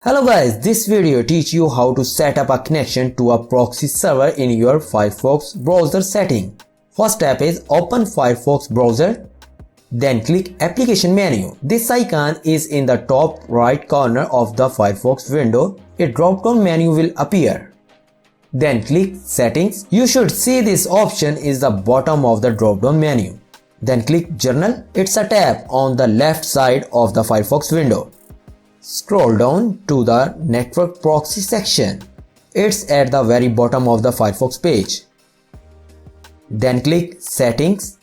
Hello guys, this video teach you how to set up a connection to a proxy server in your Firefox browser setting. First step is open Firefox browser, then click application menu. This icon is in the top right corner of the Firefox window. A drop down menu will appear. Then click settings. You should see this option is the bottom of the drop down menu. Then click journal. It's a tab on the left side of the Firefox window. Scroll down to the network proxy section. It's at the very bottom of the Firefox page. Then click settings.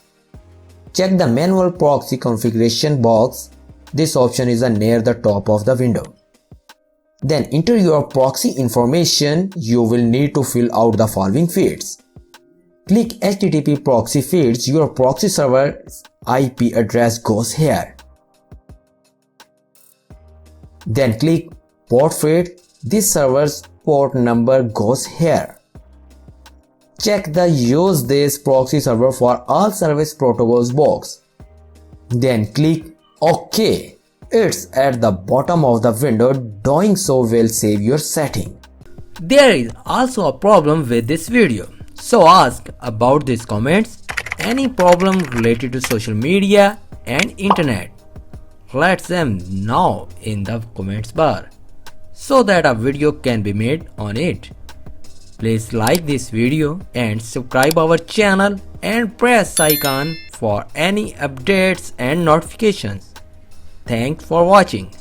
Check the manual proxy configuration box. This option is near the top of the window. Then enter your proxy information. You will need to fill out the following fields. Click HTTP Proxy fields. Your proxy server's IP address goes here. Then click port field. This server's port number goes here. Check the use this proxy server for all service protocols box. Then click OK. It's at the bottom of the window. Doing so will save your setting. There is also a problem with this video, so ask about these comments. Any problem related to social media and internet, let them know in the comments bar so that a video can be made on it. Please like this video and subscribe our channel and press icon for any updates and notifications. Thanks for watching.